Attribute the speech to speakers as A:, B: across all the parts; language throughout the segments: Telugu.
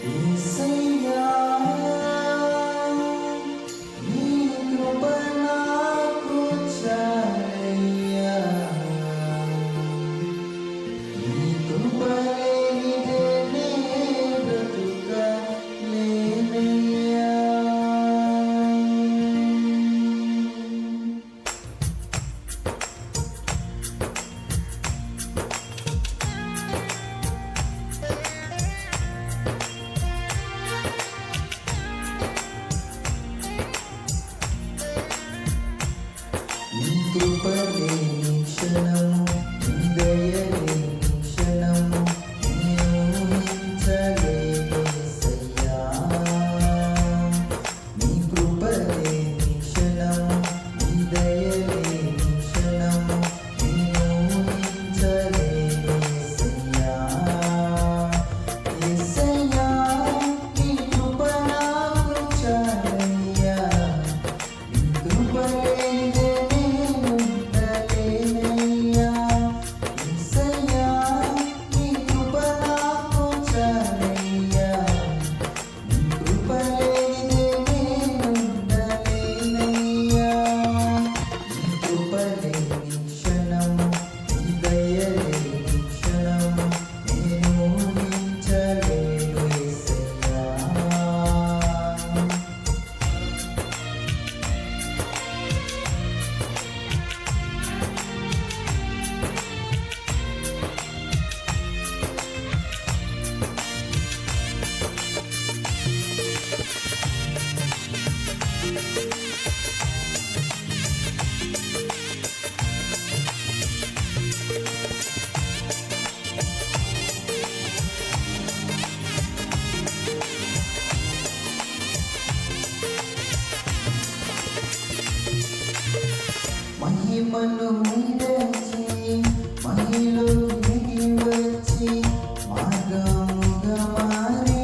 A: యేసయ్యా నీ కృప నాకు చాలయ్యా నీ కృప లేనిదే నే బ్రతుకలేనయ్యా. నీ కృప లేని క్షణము, నీ దయ లేని క్షణము నేను ఊహించలేను యేసయ్యా. నీ కృప లేని క్షణము, నీ దయ లేని క్షణము నేను ఊహించలేను యేసయ్యా. యేసయ్యా నీ కృప నాకు చాలయ్యా నీ కృప లేనిదే మహిమను విడచి మహిలో దిగి వచ్చి మార్గముగా మారి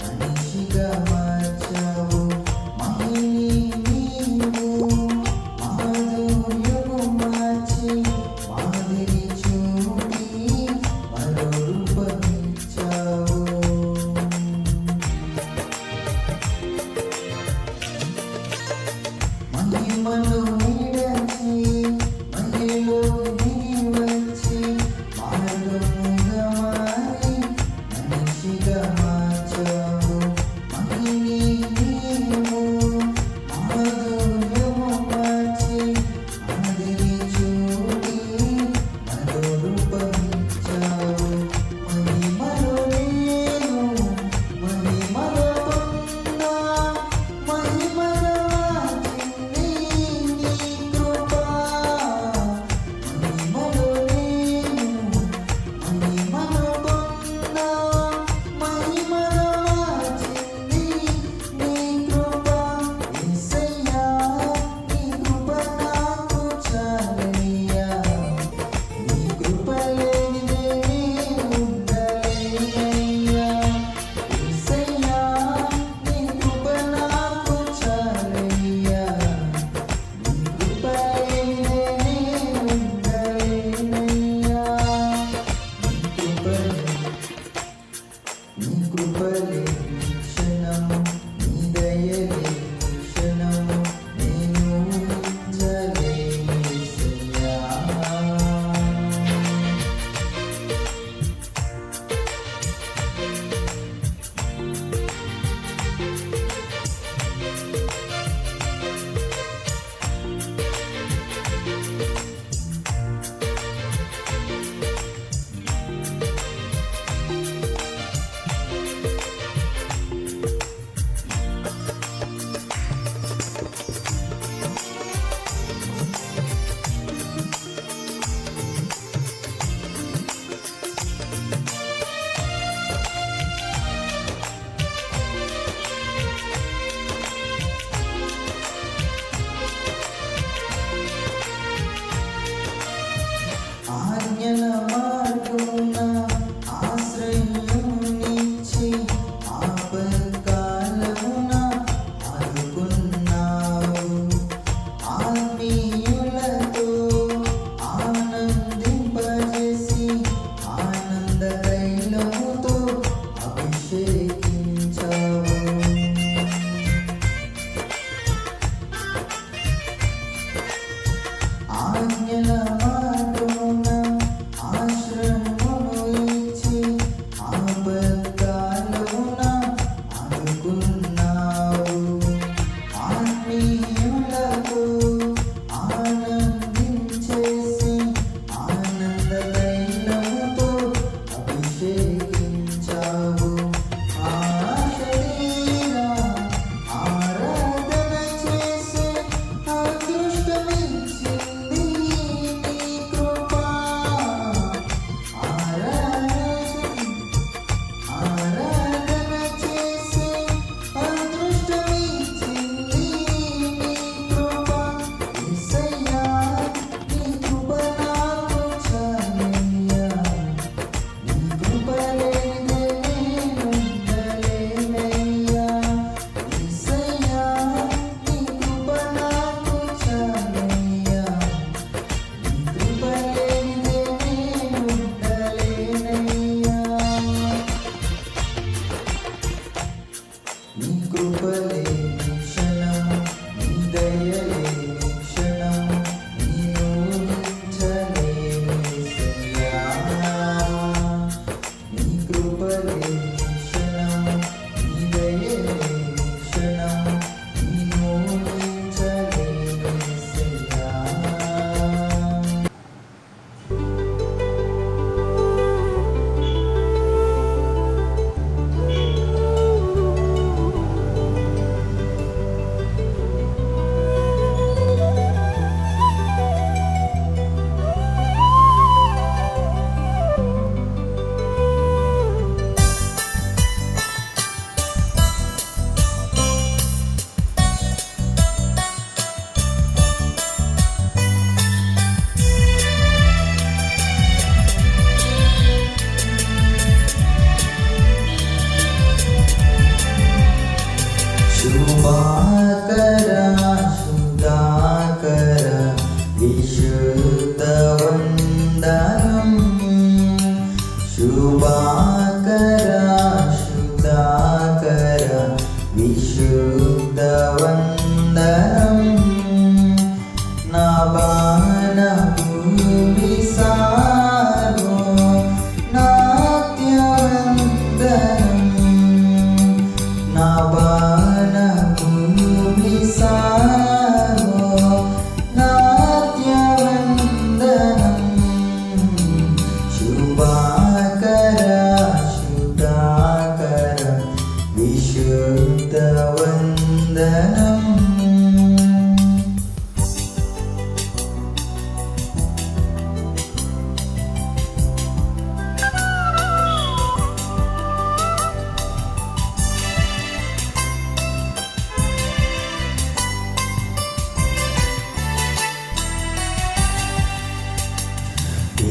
A: మనిషిగా మార్చావు. మహిని నీవు మాధుర్యము మార్చి మాదిరి చూపి మరో రూపమిచ్చావు. మహిమను విడచి శుభాకర శుద్ధాకర విశుద్ధ వందనం నా బాణ భూమి సారో నాట్యవందనం నా బాణ భూమి సారో నాట్యవందనం శుభాకర శుద్ధాకర విశుద్ధ వందనం.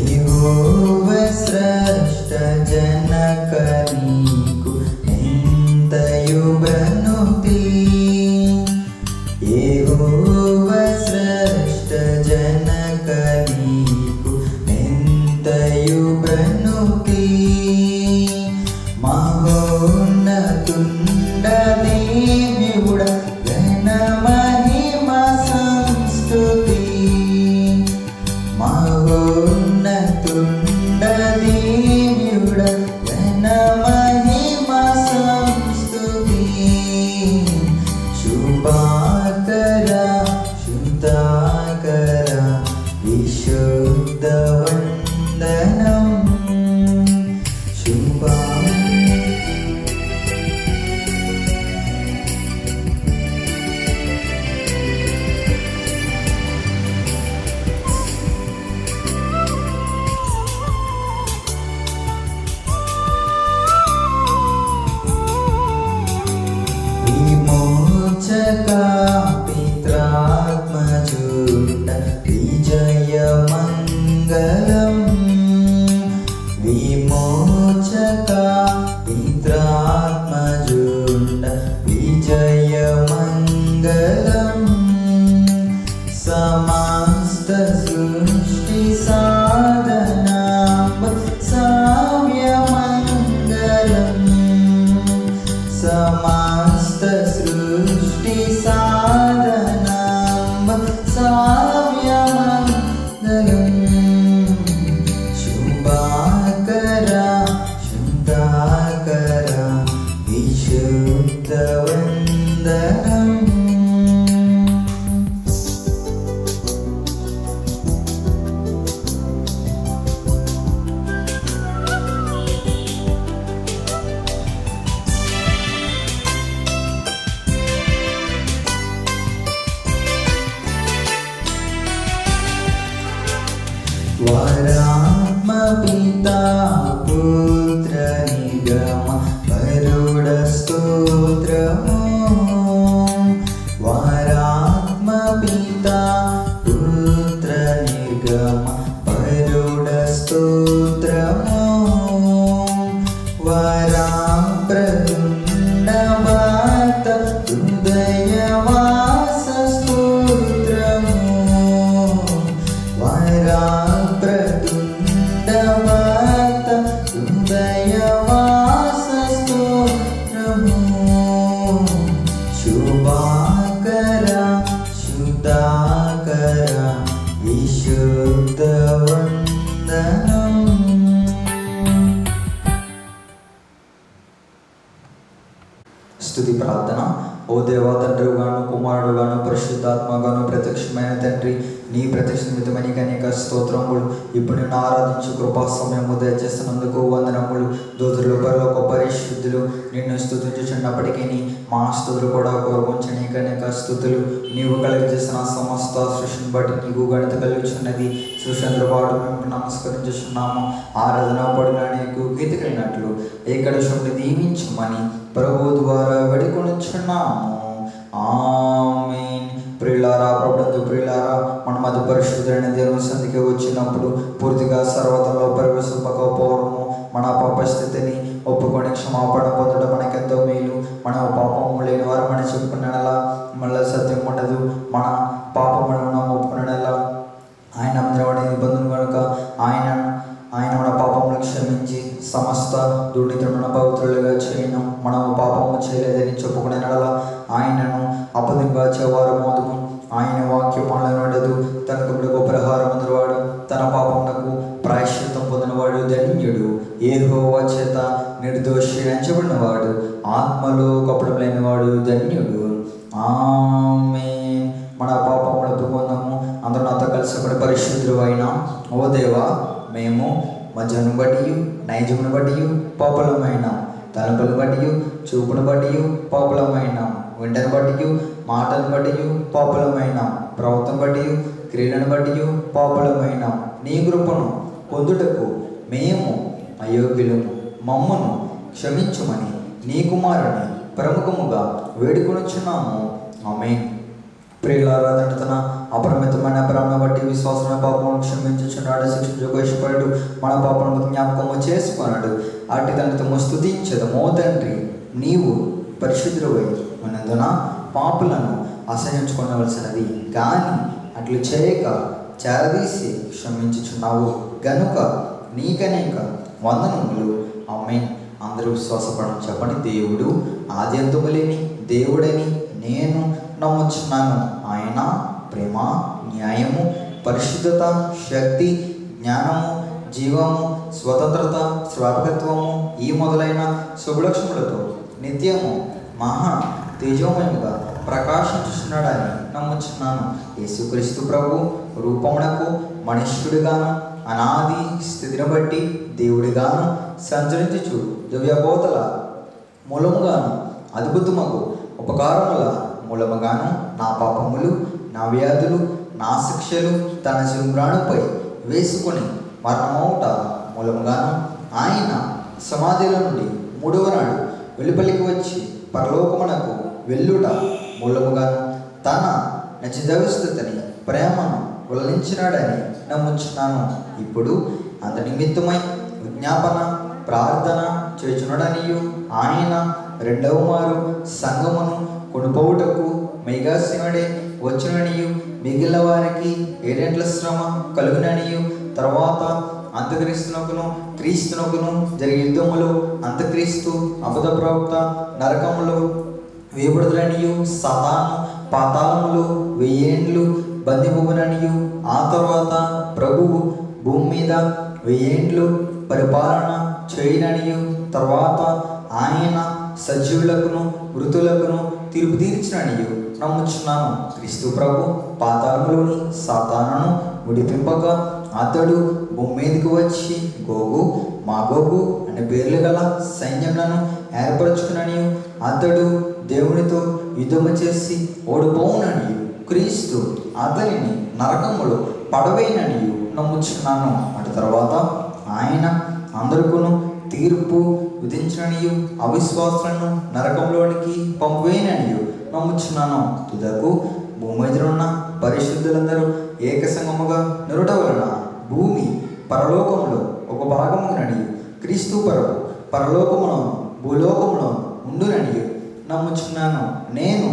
A: యెహోవా స్రష్ట జనక నీకు ఎంతయు బనుతి. యెహోవా స్రష్ట జనక నీకు ఎంతయు బనుతి. మహోన్నతుండ దేవుడ ఘన మహిమ సంస్తుతి. మహోన్నతుండ దేవుడ ఘన మహిమ సంస్తుతి. శుభాకర శుద్ధాకర విశుద్ధ వందనం. విమోచక పిత్రాత్మజుండ విజయ మంగళం. విమోచక పిత్రాత్మజుండ విజయ మంగళం. సమస్త సృష్టి సాధనాంబ సావ్య మంగళం. సమస్త సృష్టి సాధనాంబ సావ్య మంగళం. శుభాకర శుద్ధాకర విశుద్ధ వందనం. వరాత్మ పితా పుత్ర నిగమ వరుడ స్తోత్రము. వరాత్మ పితా పుత్ర నిగమ వరుడ స్తోత్రము. వరాప్రదుండ వాత హృదయవాస స్తోత్రము. వరాప్రదుండ వాత హృదయవాస స్తోత్రము. శుభాకర శుద్ధాకర విశుద్ధ వందనం. స్తుతి ప్రార్థన. ఓ దేవా, తండ్రిగాను కుమారుడుగాను పరిశుద్ధాత్మగాను ప్రత్యక్షమైన తండ్రి, నీ ప్రత్యక్ష నిమిత్తమని అనేక స్తోత్రములు. ఇప్పుడు నేను ఆరాధించు కృపా సమయము దయచేస్తున్నందుకు వందనములు. దూతలు పరలోక పరిశుద్ధులు నిన్ను స్తుతించుచున్నప్పటికీ మా స్తుతులు కూడా కోరుకుంచని అనేక స్తుతులు. నీవు కలిగజేసిన సమస్త సృష్టిని బట్టి నీకు గణిత కలుగుచున్నది. సృష్టితో పాటు మేము నమస్కరించుచున్నాము. ఆరాధన పడిన నీకు గీతకైనట్లు ఏకడశుని దీవించమని ప్రభు ద్వారా వేడుకొనుచున్నాము. ఆమేన్. ప్రియులారా, ప్రభుత్వ ప్రియులారా, మన మధ్య పరిశుద్ధులైన దేవుని సంధికి వచ్చినప్పుడు పూర్తిగా సర్వతంలో ప్రవేశింపకపోవడము, మన పాప స్థితిని ఒప్పుకొని క్షమాపణ పొందడం మనకెంతో మేలు. మన పాపము లేని వారు మనం చెప్పుకున్నలా మళ్ళీ సత్యం ఉండదు. మన పాపములను మనం ఒప్పుకున్నలా ఆయన నిబంధన కనుక ఆయన మన పాపములను క్షమించి సమస్త దుర్నీతులను పవిత్రులుగా చేయను. మనము పాపము చేయలేదని చెప్పుకునే నడల ఆయనను అపదింపచేవారు మోదము. ఆయన వాక్యం మనలో ఉండదు. తనకు గొప్ప పరిహారం పొందినవాడు, తన పాపమునకు ప్రాయశ్చిత్తం పొందినవాడు ధన్యుడు. యెహోవా చేత నిర్దోషి ఎంచబడినవాడు, ఆత్మలో కపటం లేనివాడు ధన్యుడు. ఆమేన్. మన పాపములకు పొందము. అందరూ నాతో కలిసి పరిశుద్ధులు అయినా, ఓ దేవా, మేము మధ్యను బట్టి నైజమును బట్టి పాపలమైన, తలంపులను బట్టి చూపును బట్టి పాపలమైన, వెంటను బట్టి మాటను బట్టి పాపలమైన, ప్రవర్తన బట్టి క్రియలను బట్టి పాపలమైన, నీ కృపను పొందుటకు మేము అయోగ్యులము. మమ్మను క్షమించుమని నీ కుమారుని ప్రముఖముగా వేడుకొనుచున్నాము. ఆమేన్. ప్రియులారా, తన అపరిమితమైన ప్రేమను బట్టి విశ్వాసమైన పాపమును క్షమించుచున్నాడు, శిక్షించుటకు ఇష్టపడు, మన పాపమును జ్ఞాపకము చేసుకున్నాడు. అట్టి తండ్రితో స్తుతించదము. ఓ తండ్రి, నీవు పరిశుద్ధుడవై ఉన్నందున పాపులను అసహించుకోవలసినది, కానీ అట్లు చేయక చేరదీసి క్షమించుచున్నావు గనుక నీకనేక వందనములు. ఆమేన్. అందరూ విశ్వాసపడడం చెప్పండి. దేవుడు ఆద్యంతము లేని దేవుడని నేను నమ్ముచున్నాను. ఆయన ప్రేమ, న్యాయము, పరిశుద్ధత, శక్తి, జ్ఞానము, జీవము, స్వతంత్రత, స్వాభావికత్వము ఈ మొదలైన శుభలక్షణములతో నిత్యము మహా తేజోమయముగా ప్రకాశించుచున్నాడని నమ్ముచున్నాను. యేసుక్రీస్తు ప్రభు రూపమునకు మనుష్యుడిగాను అనాది స్థితిని బట్టి దేవుడిగాను సంచరించుచు దివ్యబోధల మూలముగాను అద్భుతముకు ఉపకారముల మూలముగాను నా పాపములు, నా వ్యాధులు, నా శిక్షలు తన శింబ్రాణుపై వేసుకొని మరణమౌట మూలముగాను ఆయన సమాధిలో నుండి మూడవ నాడు వెలుపలికి వచ్చి పరలోకమునకు వెళ్ళుట మూలముగాను తన నచిదవిస్థితిని ప్రేమను వెల్లడించినాడని నమ్ముచున్నాను. ఇప్పుడు అంత నిమిత్తమై విజ్ఞాపన ప్రార్థన చేయుచున్నాడనియు, ఆయన రెండవ మారు సంగమును కొనుపోవుటకు మేఘాసీనుడే వచ్చుననియు, మిగిలిన వారికి ఏడేండ్ల శ్రమ కలుగుననియు, తర్వాత అంత్యక్రీస్తునకును క్రీస్తునకును జరిగే యుద్ధములో అంత్యక్రీస్తు అబద్ధ ప్రవక్త నరకములో వేయబడుదురనియు, సాతాను పాతాళములు 1000 ఏండ్లు బంధింపబడుననియు, ఆ తర్వాత ప్రభువు భూమి మీద 1000 ఏండ్లు పరిపాలన చేయననియు, తర్వాత ఆయన సజీవులకును మృతులకును తీర్పు తీర్చిననియు నమ్ముచున్నాను. క్రీస్తు ప్రభు పాతాళములోని సాతానును విడిపింపక అతడు భూమి మీదకి వచ్చి గోగు మాగోగు అనే పేర్లు గల సైన్యములను ఏర్పరచుకుననియు, అతడు దేవునితో యుద్ధము చేసి ఓడిపోవుననియు, క్రీస్తు అతనిని నరకములో పడవేయననియు నమ్ముచున్నాను. అటు తర్వాత ఆయన అందరికను తీర్పు విధించననియు, అవిశ్వాసులను నరకంలోనికి పంపవేయననియు నమ్ముచున్నాను. తుదకు భూమి మీద ఉన్న పరిశుద్ధులందరూ ఏకసంగముగా నిరుట వలన భూమి పరలోకములో ఒక భాగముననియు, క్రీస్తు పరము పరలోకములో భూలోకములో ఉండుననియు నమ్ముచున్నాను. నేను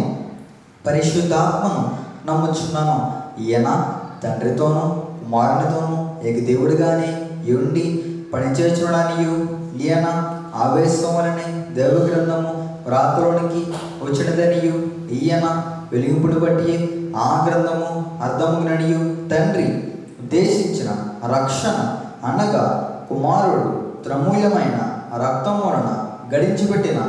A: పరిశుద్ధాత్మను నమ్ముచున్నాను. ఈయన తండ్రితోనూ కుమారునితోనూ ఏకదేవుడిగానే ఉండి పనిచేయుచున్నాడనియు, ఈయన ఆవేశం వలనే దైవ గ్రంథము రాత్రిలోనికి వచ్చినదనియు, ఈయన వెలిగింపును బట్టి ఆ గ్రంథము అర్థముననియు, తండ్రి ఉద్దేశించిన రక్షణ అనగా కుమారుడు త్రమూల్యమైన రక్తం వలన గడించిపెట్టిన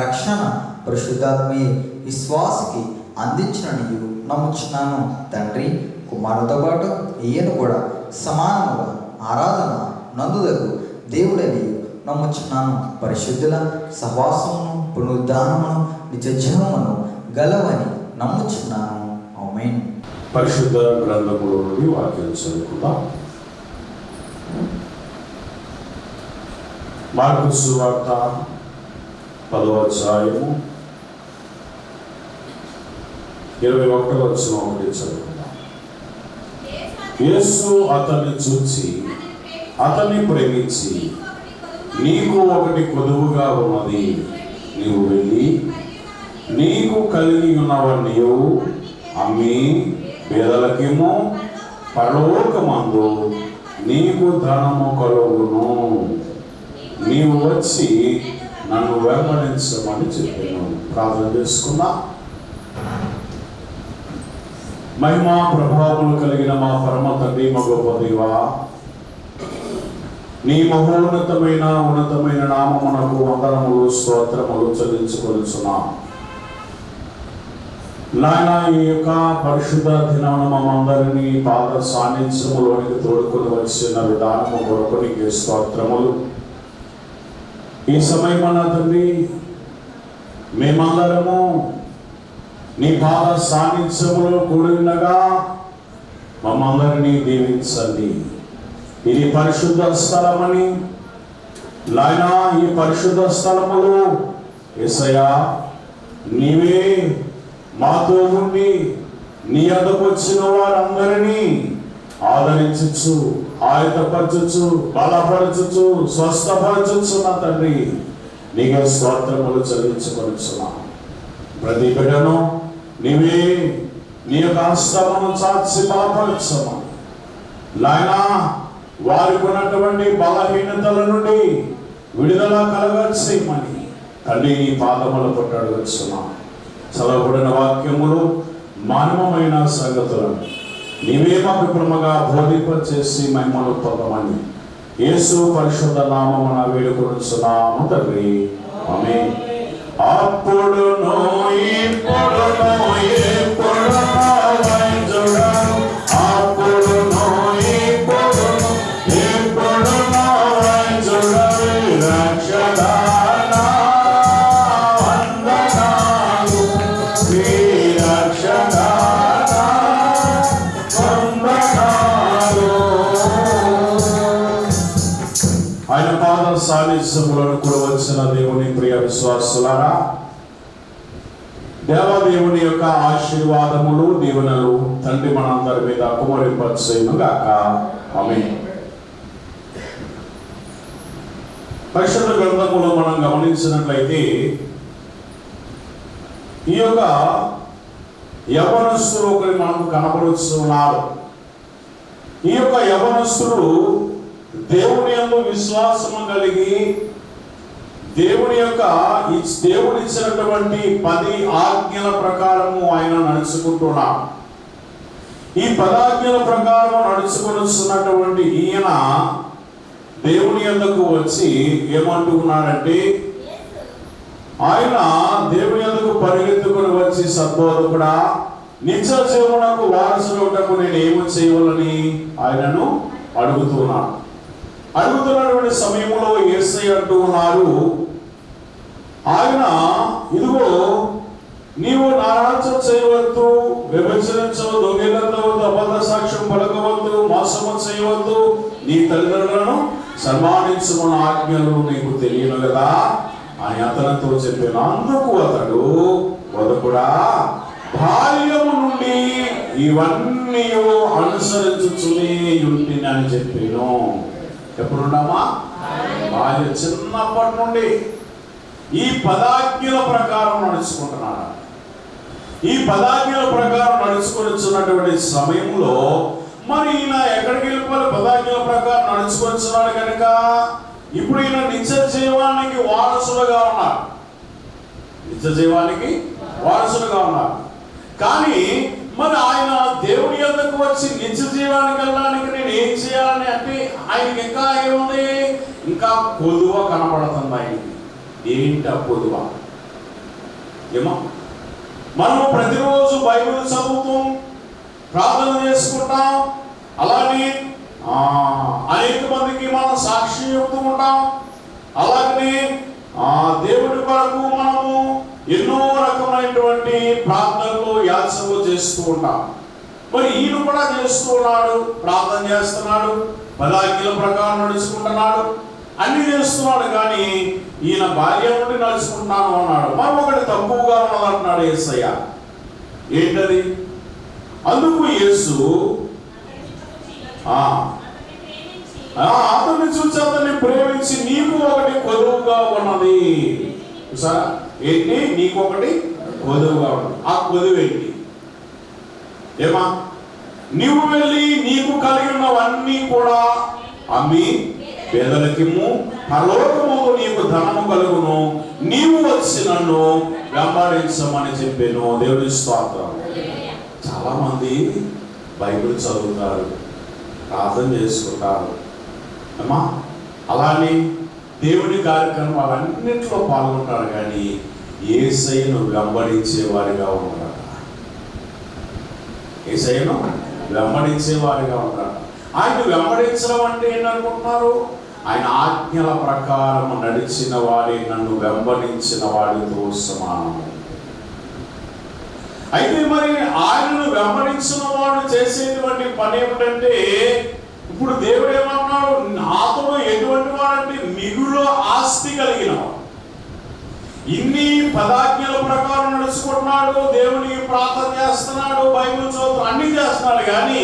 A: రక్షణ పరిశుద్ధాత్మయే విశ్వాసికి అందించిననియు నమ్ముచున్నాను. తండ్రి కుమారుతో పాటు ఈయన కూడా సమానముగా ఆరాధన నందుదగు దేవుడని నమ్ముచున్నాను. పరిశుద్ధుల సహవాసమును పునరుద్ధానమును నిత్యజీవమును గలవని నమ్ముచున్నాను. ఆమేన్.
B: పరిశుద్ధ గ్రంథములో నుండి వాక్యం చదువుకుందాం. మార్కు సువార్త 10వ అధ్యాయము 21వ వచనం నుండి చదువుకుందాం. యేసు అతన్ని చూచి అతన్ని ప్రేమించి, నీకు ఒకటి కొదువుగా ఉన్నది, నీవు వెళ్ళి నీకు కలిగి ఉన్నవన్నీ అమ్మి పేదలకేమో పరలోకమందు నీకు ధనము కలుగును, నీవు వచ్చి నన్ను వెంబడించమని చెప్పాను. ప్రార్థన చేసుకున్నా. మహిమా ప్రభావములు కలిగిన మా పరమ తండ్రి, మా గొప్ప దేవా, నీ మహోన్నతమైన ఉన్నతమైన నామమునకు వందనములు స్తోత్రములు చెల్లించుకొనుచున్నాం. నాయన, ఈ యొక్క పరిశుద్ధ దినమున మమ్మందరినీ పాద సాన్నిధ్యములోనికి తోడుకొని వచ్చిన విధానము కొరకు నీకు స్తోత్రములు. ఈ సమయమన్న తండ్రి, మేమందరము నీ పాద సాన్నిధ్యములో కూడినగా మమ్మందరినీ దీవించండి. ఇది పరిశుద్ధ స్థలమని నాయన, ఈ పరిశుద్ధ స్థలములో యేసయ్యా నీవే మాతో ఉండి నీ యొద్దకు వచ్చిన వారందరినీ ఆదరించచ్చు, ఆయతపరచచ్చు, బలపరచచ్చు, స్వస్థపరచచ్చు. నా తండ్రి, నీకే స్తోత్రములు చెల్లించుకొనుచున్నాం. ప్రతి బిడ్డను నీవే నీ యొక్క హస్తమును చాచి బలపరచమని నాయనా, వారికి ఉన్నటువంటి బలహీనతల నుండి విడుదల కలగచేయమని తండ్రి నీ పాదముల పట్టు అడుగుచున్నాం. చదవబడిన వాక్యములు మానవమైన సంగతులను నీవే మాకు క్రమగా బోధింపచేసి మహిమను పొందమని యేసు పరిశుద్ధ నామమున వేడుకొనుచున్నాము తండ్రి, ఆమేన్. అప్పుడును ఇప్పుడును ఎప్పుడును వైద్యుడను, అప్పుడును ఇప్పుడును ఎప్పుడును వైద్యుడను, రక్షదానా వందనాలు, శ్రీ రక్షదానా వందనాలు. ఆయన పాద సాన్నిధ్యములను కూడా వచ్చిన దేవుని ప్రియ విశ్వాసులారా, దేవదేవుని యొక్క ఆశీర్వాదములు దీవెనలు తండ్రి మనందరి మీద కుమరింపచేయును గాక. ఆమేన్. పరిశుద్ధ గ్రంథములో మనం గమనించినట్లయితే ఈ యొక్క యవనస్తులు ఒకరి మనకు కనబడుతున్నారు. ఈ యొక్క యవనస్తులు దేవుని యందు విశ్వాసము కలిగి దేవుని ఇచ్చినటువంటి 10 ఆజ్ఞల ప్రకారము ఆయన నడుచుకుంటున్నాడు. ఈ 10 ఆజ్ఞల ప్రకారం నడుచుకొనున్నటువంటి ఈయన దేవుని యొద్దకు వచ్చి ఏమంటున్నాడంటే, ఆయన దేవుని యొద్దకు పరిగెత్తుకుని వచ్చి, సద్బోధకుడా, నిత్య జీవనకు వారసులకు నేను ఏమి చేయవాలని ఆయనను అడుగుతున్నాను. అడుగుతున్నటువంటి సమయంలో యేసయ్య అంటూ ఉన్నారు, ఆయన ఇదిగో నీవు నారాజం చేయవద్దు, వ్యభిచరించవద్దు, దొంగిలవద్దు, అబద్ధ సాక్ష్యం పలకవద్దు, మోసము చేయవద్దు, నీ తల్లిదండ్రులను సన్మానించుకున్న ఆజ్ఞలు నీకు తెలియను కదా అని అతనితో చెప్పాను. అందుకు అతడు, వదకుడా, బాల్యము నుండి ఇవన్నీ అనుసరించుచునే ఉంటిని అని చెప్పాను. ఎప్పుడున్నామా? బాల్య చిన్నప్పటి నుండి ఈ 10 ఆజ్ఞల ప్రకారం నడుచుకుంటున్నాడు. ఈ 10 ఆజ్ఞల ప్రకారం నడుచుకొనిచున్నటువంటి సమయంలో మరి ఈయన ఎక్కడికి వెళ్ళిపోవాలి? 10 ఆజ్ఞల ప్రకారం నడుచుకొనిచున్నాడు కనుక ఇప్పుడు ఈయన నిత్య జీవానికి వారసులుగా ఉన్నాడు. నిత్య జీవానికి వారసులుగా ఉన్నాడు. కానీ మరి ఆయన దేవుని యొద్దకు వచ్చి నిత్య జీవానికి వెళ్ళడానికి నేను ఏం చేయాలని అంటే ఆయనకి ఇంకా ఏముంది? ఇంకా కొదువ కనపడుతుంది ఆయనకి. ఏంటి ఆ కొదువ? ఏమో మనం ప్రతిరోజు బైబిల్ చదువుతాం, ప్రార్థన చేసుకుంటాం, అలాగే అనేక మందికి మనం సాక్షి చెబుతూ ఉంటాం, అలాగనే దేవుడి కొరకు మనము ఎన్నో రకమైనటువంటి ప్రార్థనలు యాచనలు చేస్తూ ఉంటాం. మరి ఈయన కూడా చేస్తూ ఉన్నాడు, ప్రార్థన చేస్తున్నాడు, 10 ఆజ్ఞల ప్రకారం నడుచుకుంటున్నాడు, అన్ని చేస్తున్నాడు. కానీ ఈయన బాల్యం నుండి నడుచుకుంటున్నాను అన్నాడు. మరి ఒకటి తక్కువగా ఉన్నదంటున్నాడు యేసయ్య. ఏంటది? అందుకు యేసు అతన్ని చూసి అతన్ని ప్రేమించి, నీకు ఒకటి కొదువుగా ఉన్నది. చూసారా? ఏంటి? నీకు ఒకటి కొదువుగా ఉన్నది. ఆ కొదువు ఏంటి? ఏమా? నీవు వెళ్ళి నీకు కలిగి ఉన్నవన్నీ కూడా అమ్మి పేదలకిమ్ము, పరలోకములో నీకు ధనము కలుగును, నీవు వచ్చి నన్ను వెంబడించమని చెప్పాను. దేవుని స్తోత్రం. చాలా మంది బైబిల్ చదువుతారు, ప్రార్థన చేసుకుంటారు అమ్మా, అలానే దేవుని కార్యక్రమాలన్నింటిలో పాల్గొంటారు, కానీ యేసయ్యను వెంబడించే వారిగా ఉంటారు. యేసయ్యను వెంబడించే వారిగా ఉంటారు. ఆయన వెంబడించడం అంటే ఏంటనుకుంటున్నారు? ఆయన ఆజ్ఞల ప్రకారం నడిచిన వారి నన్ను వెంబడించిన వాడితో సమానము. అయితే మరి ఆయనను వెంబడించిన వాడు చేసేటువంటి పని ఏమిటంటే, ఇప్పుడు దేవుడు ఏమన్నాడు? అతడు ఎటువంటి వాడంటే మిగులు ఆస్తి కలిగిన వాడు. ఇన్ని పదాజ్ఞల ప్రకారం నడుచుకుంటున్నాడు, దేవునికి ప్రార్థన చేస్తున్నాడు, బైబిల్ చదువుతూ అన్ని చేస్తున్నాడు, కానీ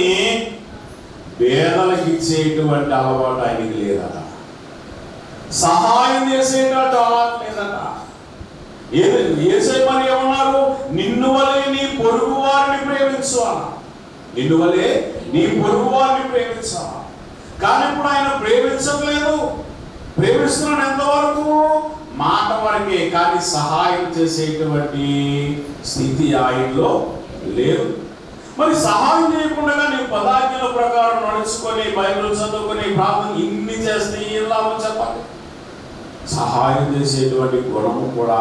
B: పేదలకు ఇచ్చేటువంటి అలవాటు ఆయనకి లేదట. సహాయం చేసేటట్టు అలవాటు లేదట. యేసయ్య మరి ఏమన్నారు? నిన్ను వలె నీ పొరుగు వారిని ప్రేమించాల, నిన్ను వలె నీ పొరుగు వారిని ప్రేమించాల. కానీ ఇప్పుడు ఆయన ప్రేమించట్లేదు. ప్రేమిస్తున్నాడు ఎంతవరకు? మాట వరకే, కానీ సహాయం చేసేటువంటి స్థితి ఆయనలో లేదు. మరి సహాయం చేయకుండా నీ పదాజ్ఞల ప్రకారం నడుచుకొని బైబిల్ చదువుకొని ప్రార్థన ఇన్ని చేస్తే ఏం లాభం చెప్పాలి? సహాయం చేసేటువంటి గుణము కూడా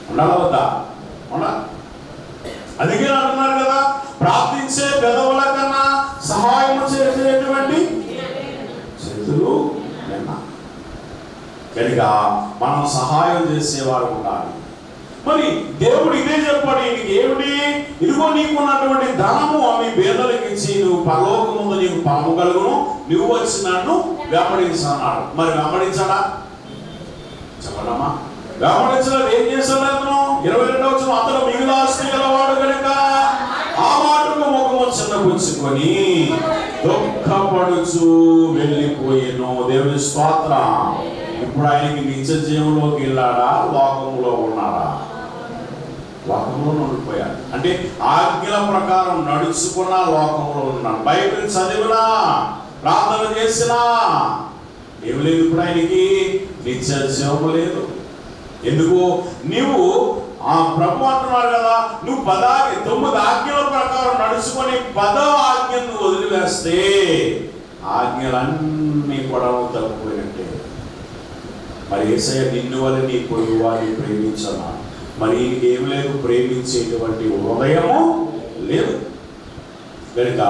B: ఉండాలి వద్దా? ఉండాలి. అందుకే అంటున్నారు కదా, ప్రార్థించే పెదవుల కన్నా సహాయం చేసేటువంటి చేతులు నిన్న. కనుక మనం సహాయం చేసేవారు ఉండాలి. మరి దేవుడు ఇదే చెప్పాడు ఈయనకి, ఏమిటి? ఇదిగో నీకున్నటువంటి ధనము అవి పేదలకు ఇచ్చి నువ్వు పరలోకముందు నీకు ఫలము కలుగును, నువ్వు వచ్చి నన్ను వెంబడించన్నాడు. మరి వెంబడించాడా? చెప్పడమ్మా, వెంబడించలేదు. ఏం చేశాడు అతను? 22వ వచనం, అతను మిగులు ఆస్తి గలవాడు కనుక ఆ మాటకు ముఖము చిన్నపుచ్చుకొని దుఃఖపడుచు వెళ్ళిపోయేను. దేవుని స్తోత్రం. ఇప్పుడు ఆయనకి నిత్య జీవంలోకి వెళ్ళాడా? లోకంలో ఉన్నాడా? లోకంలో ఉండిపోయాడు. అంటే ఆజ్ఞల ప్రకారం నడుచుకున్న లోకంలో ఉన్నాడు. బైబిల్ చదివినా, ప్రార్థన చేసినా ఏమి లేదు. ఇప్పుడు ఆయనకి నిత్య జీవం లేదు. ఎందుకు? నీవు ఆ ప్రభు అంటున్నాడు కదా, నువ్వు 9 ఆజ్ఞల ప్రకారం నడుచుకొని 10వ ఆజ్ఞను వదిలివేస్తే ఆజ్ఞలన్నీ కూడా తప్పిపోయినట్టే. మరి యేసయ్య నిన్ను వల్ల నీ పొరుగు వారిని ప్రేమించనా? మరి ఏం లేదు, ప్రేమించేటువంటి హృదయము లేదు. కనుక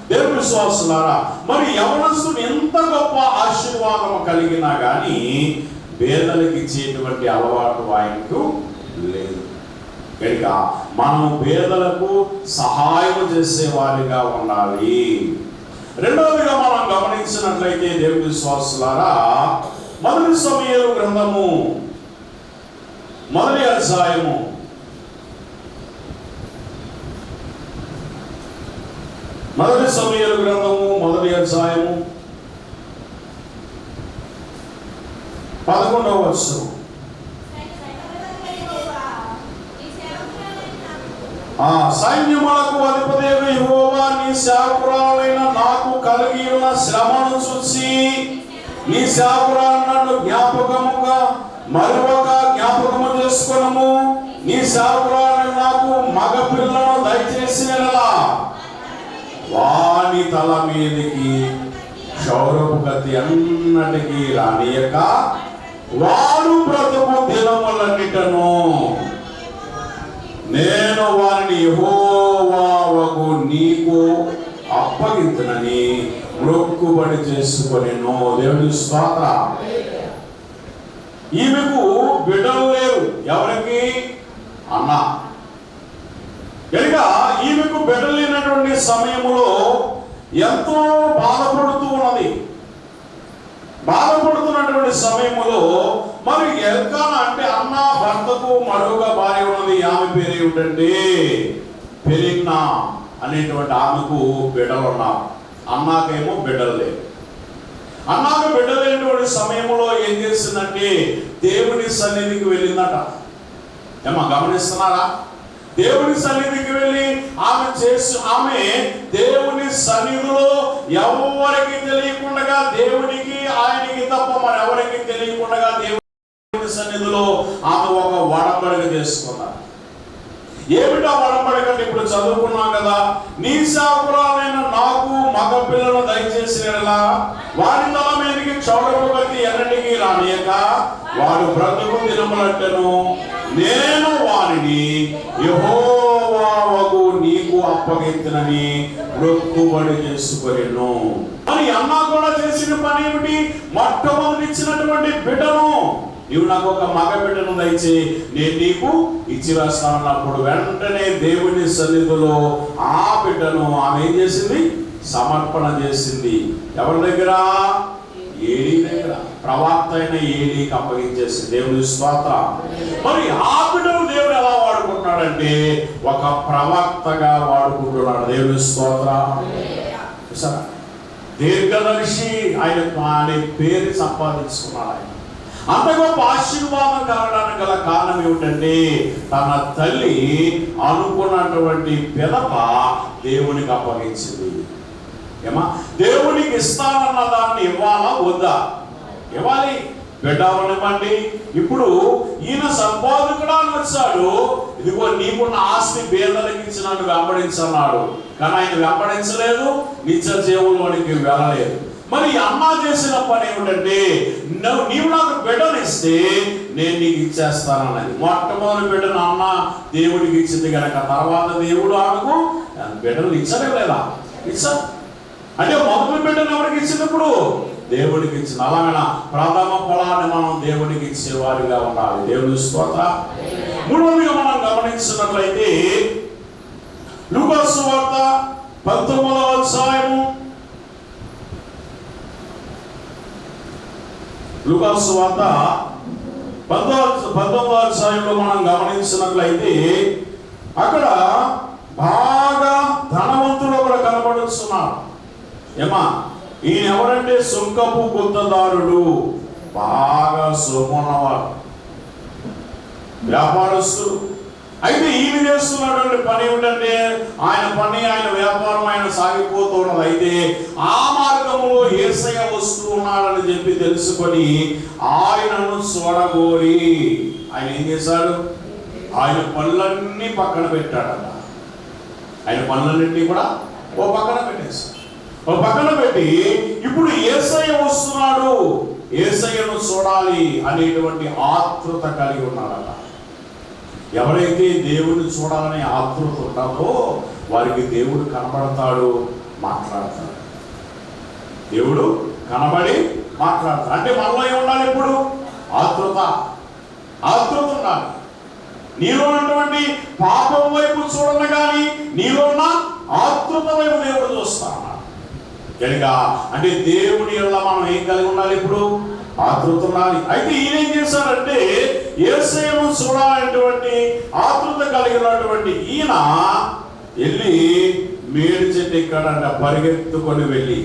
B: దేవుని విశ్వాసులారా, మరి యవనస్తుడు ఎంత గొప్ప ఆశీర్వాదం కలిగినా కానీ పేదలకు ఇచ్చేటువంటి అలవాటు ఆయనకు లేదు. కనుక మనం పేదలకు సహాయం చేసే వారిగా ఉండాలి. రెండవదిగా మనం గమనించినట్లయితే దేవుని విశ్వాసులారా, మొదటి సమూయేలు గ్రంథము 1వ అధ్యాయము 1 సమూయేలు గ్రంథము 1వ అధ్యాయము 11వ వచనం. సైన్యములకు అధిపతియగు యెహోవా నీ సేవకురాలైన నాకు కలిగి ఉన్న శ్రమను చూసి నీ సేవకురాలు నన్ను జ్ఞాపకముగా మరొక జ్ఞాపకము చేసుకొనుము. నీ సేవకురాలు నాకు మగ పిల్లను దయచేసినలా వాని తల మీదకి క్షౌరపు కత్తి అన్నటికీ రానియక వారు బ్రతుకు దినములన్నిటను నేను వారిని యెహోవాకు నీకు అప్పగింతునని మొక్కుబడి చేసుకొనెను. దేవుని స్తోత్రం. ఈమెకు బిడ్డలు లేరు. ఎవరికి? అన్న. కనుక ఈమెకు బిడ్డలు లేనటువంటి సమయంలో ఎంతో బాధపడుతూ ఉన్నది. బాధపడుతున్నటువంటి సమయంలో మరి ఎల్కానా అంటే అన్న భర్తకు మరొక భార్య ఉన్నది. ఆమె పేరు ఏమిటంటే పెనిన్నా అనేటువంటి ఆమెకు బిడ్డలు ఉన్నారు. అన్నాకేమో బిడ్డలు లేవు. అన్నాకు బిడ్డలు లేనటువంటి సమయంలో ఏం చేసిందంటే దేవుని సన్నిధికి వెళ్ళిందట. ఏమా గమనిస్తున్నారా? దేవుని సన్నిధికి వెళ్ళి ఆమె దేవుని సన్నిధిలో ఎవరికి తెలియకుండా, దేవునికి ఆయనకి తప్ప మరి ఎవరికి తెలియకుండా దేవుని సన్నిధిలో ఆమె ఒక వడంబడిక చేసుకున్నారు. ఏమిటా వడంబడిక? ఇప్పుడు చదువుకున్నాం కదా, నీ సేవకురాలైన నాకు మగ పిల్లలు దయచేసి వారి తల మీదకి క్షౌరపు కత్తి ఎన్నటికీ రానియక వాడు బ్రతుకు దినములంటను నేను వారిని యెహోవాకు నీకు అప్పగించినని మొక్కుబడి చేసుకొనెను. మరి అన్న కూడా చేసిన పని ఏమిటి? మొట్టమొదటి ఇచ్చినటువంటి బిడ్డను, నీవు నాకు ఒక మగ బిడ్డను దయచి నేను నీకు ఇచ్చి వేస్తానన్నప్పుడు వెంటనే దేవుని సన్నిధిలో ఆ బిడ్డను ఆమె ఏం చేసింది? సమర్పణ చేసింది. ఎవరి దగ్గర? ఏలీ దగ్గర. ప్రవక్త అయిన ఏలీకి అప్పగించేసింది. దేవుని స్తోత్రం. మరి ఆ బిడ్డను దేవుడు ఎలా వాడుకుంటున్నాడంటే ఒక ప్రవక్తగా వాడుకుంటున్నాడు. దేవుని స్తోత్రం. దీర్ఘదర్శి ఆయన పేరు సంపాదించుకున్నాడు. ఆయన అంత గొప్ప ఆశీర్వాదం కలగడానికి గల కారణం ఏమిటంటే తన తల్లి అనుకున్నటువంటి పిదప దేవునికి అప్పగించింది. ఏమా, దేవునికి ఇస్తానన్న దాన్ని ఇవ్వాలా వద్దా? ఇవ్వాలి. బిడ్డవనివ్వండి. ఇప్పుడు ఈయన సంపాదకుడా వచ్చాడు, ఇదిగో నీకున్న ఆస్తి పేదలకు ఇచ్చినట్టు వెంబడించన్నాడు. కానీ ఆయన వెంబడించలేదు, నిత్య జీవంలోనికి వెళ్ళలేదు. మరి అమ్మ చేసిన పని ఏమిటంటే నీవు నాకు బిడ్డను ఇస్తే నేను నీకు ఇచ్చేస్తానన్నది. మొట్టమొదటి బిడ్డను అన్న దేవుడికి ఇచ్చింది కనుక తర్వాత దేవుడు ఆమెకు బిడ్డలు ఇచ్చాడే లేదా? ఇచ్చారు. అంటే మొదటి బిడ్డను ఎవరికి ఇచ్చినప్పుడు దేవుడికి ఇచ్చింది. అలాగైనా ప్రథమ ఫలాన్ని మనం దేవుడికి ఇచ్చేవారిగా ఉండాలి. దేవుని స్తోత్రం. మూడవదిగా మనం గమనించినట్లయితే లూకా సువార్త 19వ అధ్యాయము, లూకా సువార్త 19వ అధ్యాయంలో మనం గమనించినట్లయితే అక్కడ బాగా ధనవంతుడు ఒకడు కనబడుతున్నాడు. ఏమా, ఈయన ఎవరంటే సుంకపు గుత్తదారుడు, బాగా సొమ్మున్నవాడు, వ్యాపారస్తుడు. అయితే ఈయన చేస్తున్నటువంటి పని ఏమిటంటే ఆయన వ్యాపారం ఆయన సాగిపోతున్నది. అయితే ఆ మార్గంలో యేసయ్య వస్తూ ఉన్నాడని చెప్పి తెలుసుకొని ఆయనను చూడగోరి ఆయన ఏం చేశాడు? ఆయన పనులన్నీ పక్కన పెట్టాడట. ఆయన పనులన్నింటినీ కూడా ఓ పక్కన పెట్టేశాడు. ఓ పక్కన పెట్టి ఇప్పుడు యేసయ్య వస్తున్నాడు, యేసయ్యను చూడాలి అనేటువంటి ఆతృత కలిగి ఉన్నాడట. ఎవరైతే దేవుడిని చూడాలనే ఆతృత ఉంటుందో వారికి దేవుడు కనబడతాడు, మాట్లాడతాడు. దేవుడు కనబడి మాట్లాడతాడు. అంటే మనలో ఏముండాలి? ఇప్పుడు ఆతృత ఉండాలి. నీలో ఉన్నటువంటి పాపం వైపు చూడాలి, కానీ నీలో ఉన్న ఆతృత వైపు దేవుడు చూస్తాడు కనుక. అంటే దేవుని వల్ల మనం ఏం కలిగి ఉండాలి? ఇప్పుడు ఆతృత ఉండాలి. అయితే ఈయన ఏం చేశారంటే యేసయ్యను చూడాలనేటువంటి ఆతృత కలిగినటువంటి ఈయన వెళ్ళి మేడి చెట్టు ఎక్కాడంట, పరిగెత్తుకొని వెళ్ళి.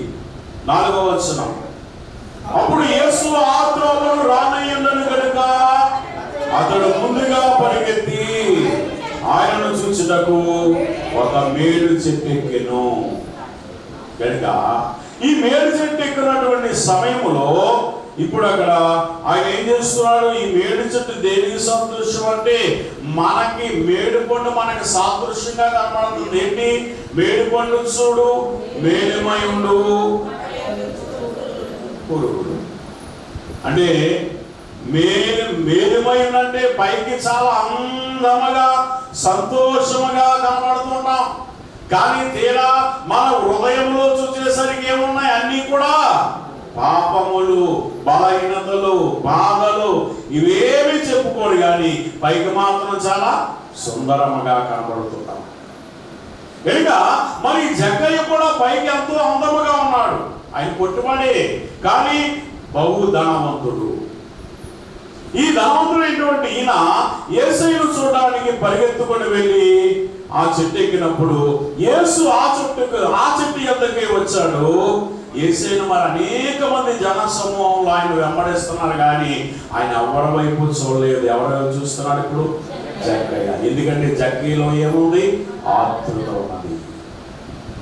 B: 4వ వచనం, అప్పుడు యేసు ఆ త్రోవను రానయ్యుండను కనుక అతడు ముందుగా పరిగెత్తి ఆయనను చూచుటకు ఒక మేడు చెట్టు ఎక్కెను. కనుక ఈ మేడు చెట్టు ఎక్కినటువంటి సమయంలో ఇప్పుడు అక్కడ ఆయన ఏం చేస్తున్నాడు? ఈ మేడు చెట్టు దేనికి సాదృశ్యం అంటే మనకి మేడు పండు మనకి సాదృశ్యంగా కనబడుతుంది. ఏంటి? మేడు పండు చూడు, మేలుమై ఉండు పురుగులు. అంటే మేలుమై ఉండంటే పైకి చాలా అందముగా సంతోషముగా కనబడుతున్నాం. కానీ తీరా మన హృదయంలో చూసేసరికి ఏమున్నాయి? అన్నీ కూడా పాపములు, బలహీనతలు, బాధలు, ఇవేమి చెప్పుకోడు. కానీ పైకి మాత్రం చాలా సుందరముగా కనబడుతున్నాం. కనుక మరి జక్కయ్య కూడా పైకి ఎంతో అందముగా ఉన్నాడు. ఆయన పొట్టుబడే, కానీ బహు ధనవంతుడు. ఈ ధనవంతుడైనటువంటి ఈయన యేసయ్యను చూడడానికి పరిగెత్తుకొని వెళ్ళి ఆ చెట్టు ఎక్కినప్పుడు యేసు ఆ చెట్టు ఎద్దకే వచ్చాడు. యేసయ్యను మరి అనేక మంది జన సమూహంలో ఆయన వెంబడిస్తున్నారు, కానీ ఆయన ఎవరి వైపు చూడలేదు. ఎవరి వైపు చూస్తున్నాడు? ఇప్పుడు జక్కయ్య. ఎందుకంటే జక్కయ్యలో ఏముంది? ఆతృత ఉన్నది.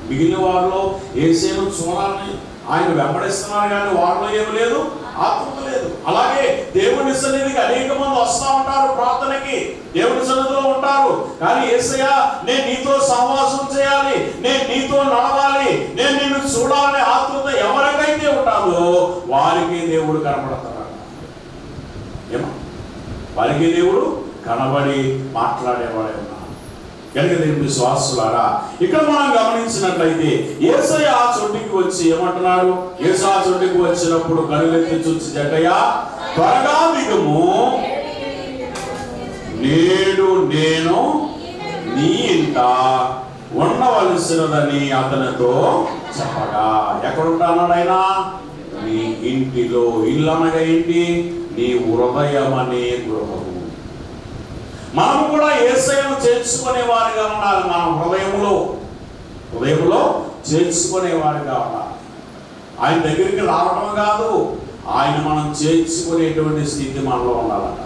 B: మిగిలిన వారిలో యేసును చూడాలని ఆయన వెంబడిస్తున్నారు, కానీ వారిలో ఏమి లేదు? ఆతృత లేదు. అలాగే దేవుని సన్నిధికి అనేక మంది వస్తూ ఉంటారు, ప్రార్థనకి దేవుని సన్నిధిలో ఉంటారు, కానీ యేసయ్య నేను నీతో సహవాసం చేయాలి, నేను నీతో నడవాలి, నేను నిన్ను చూడాలనే ఆతృత ఎవరికైతే ఉంటుందో వారికి దేవుడు కనబడతాడు. ఏమో వారికి దేవుడు కనబడి మాట్లాడేవాడే ఉన్నాడు. కనుక దేవుని విశ్వాసులారా, ఇక్కడ మనం గమనించినట్లయితే యేసయ్య ఆ చోటికి వచ్చి ఏమంటున్నాడు? యేసు ఆ చోటికి వచ్చినప్పుడు కనులెత్తి చూసి, జక్కయ్య త్వరగా దిగుము, నేడు నేను నీ ఇంట ఉండవలసినదని అతనితో చెప్పగా. ఎక్కడుంటాడు ఆయన? నీ ఇంటిలో. ఇల్లు అనగా ఏంటి? నీ హృదయం అనే గృహము. మనం కూడా యేసయ్యను చేర్చుకునే వారిగా ఉండాలి. మన హృదయంలో చేర్చుకునే వారిగా ఉండాలి. ఆయన దగ్గరికి రావడం కాదు, ఆయన మనం చేర్చుకునేటువంటి స్థితి మనలో ఉండాలట.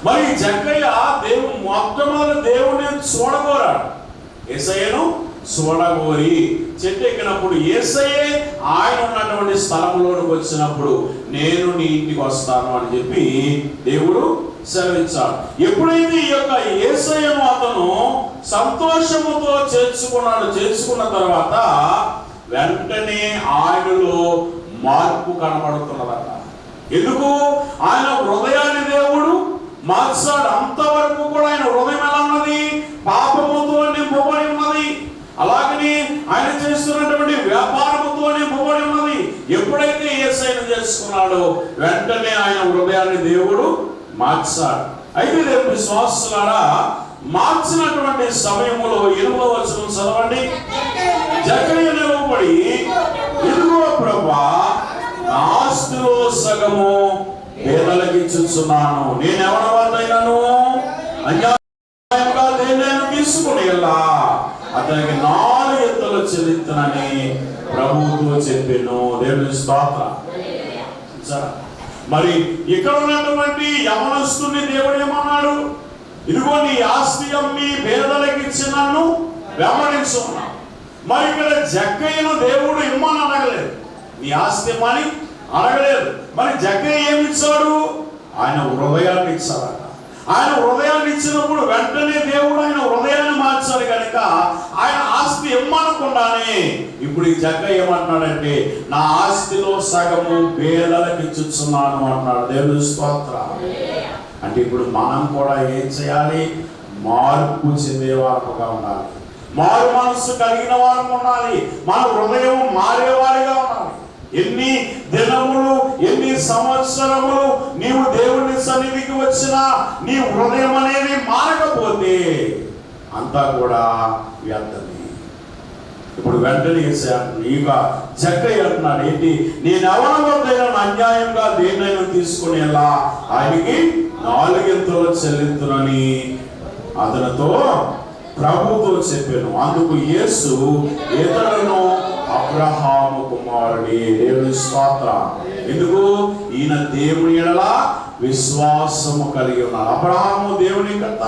B: మరి జక్కయ్య మొట్టమొదటి దేవుడిని చూడగోరాడు. యేసయ్యను చూడగోరి చెట్టు ఎక్కినప్పుడు యేసయ్యే ఆయన ఉన్నటువంటి స్థలంలోనికి వచ్చినప్పుడు నేను నీ ఇంటికి వస్తాను అని చెప్పి దేవుడు సెలవిచ్చాడు. ఎప్పుడైతే ఈ యొక్క యేసయ్యను అతను సంతోషముతో చేర్చుకున్న తర్వాత వెంటనే ఆయనలో మార్పు కనబడుతున్నదట. ఎందుకు? ఆయన హృదయాన్ని దేవుడు మార్చాడు. అంతవరకు కూడా ఆయన హృదయం ఎలా ఉన్నది? పాపముతో నింపబడి ఉన్నది. అలాగని ఆయన చేస్తున్నటువంటి వ్యాపారముతో నింపబడి ఉన్నది. ఎప్పుడైతే యేసయ్యను చేసుకున్నాడో వెంటనే ఆయన హృదయాన్ని దేవుడు మార్చాడు. అయితే దేవుని విశ్వాసులారా, మార్చినటువంటి సమయంలో 8వ వచనం చదవండి. జక్కయ్య నిలవబడి, ఇదిగో ప్రభువా, నా ఆస్తిలో సగము పేదలకు ఇచ్చుచున్నాను, నేను ఎవరి వద్దైనను అన్యాయంగా దేన్నైనా తీసుకుని అతనికి 4 ఎత్తులు చెల్లించునని ప్రభువుతో చెప్పాను. దేవుని స్తోత్రం. మరి ఇక్కడ ఉన్నటువంటి యవనస్తుని దేవుడు ఏమన్నాడు? ఇదిగో నీ ఆస్తి అమ్మి పేదలకు ఇచ్చి నన్ను వెంబడించున్నాను. మరి ఇక్కడ జక్కయ్యను దేవుడు ఇమ్మని అడగలేదు, నీ ఆస్తి ఇమ్మని అడగలేదు. మరి జక్కయ్య ఏమి ఇచ్చాడు? ఆయన హృదయాన్ని ఇచ్చాడట. ఆయన హృదయాన్ని ఇచ్చినప్పుడు వెంటనే దేవుడు ఆయన హృదయాన్ని మార్చాడు కనుక ఆయన ఆస్తి ఇమ్మనకుండానే ఇప్పుడు ఈ జక్కయ్య ఏమంటున్నాడంటే, నా ఆస్తిలో సగము పేదలకు ఇచ్చుచున్నాను అంటున్నాడు. దేవుని స్తోత్రం. అంటే ఇప్పుడు మనం కూడా ఏం చేయాలి? మార్పు చెందేవారుగా ఉండాలి, మారు మనస్సు కలిగిన వారు ఉండాలి, మన హృదయం మారేవారిగా ఉండాలి. ఎన్ని దినములు, ఎన్ని సంవత్సరములు నీవు దేవుని సన్నిధికి వచ్చినా నీ హృదయం అనేది మారకపోతే అంతా కూడా వ్యర్థమే. ఇప్పుడు వెంటనే ఇక జక్కయ్య అంటున్నాడు ఏంటి? నేను ఎవరి వద్దైనా అన్యాయంగా దేన్నైనా తీసుకుని ఆయనకి 4 ఎత్తులు చెల్లించునని అతనితో ప్రభుతో చెప్పాను. అందుకు యేసు ఇతరులను అబ్రహాము కుమారుడి. దేవుని స్తోత్రం. ఎందుకు? ఈయన దేవుని ఎడల విశ్వాసము కలిగి ఉన్నాడు. అబ్రహాము దేవుని కర్త,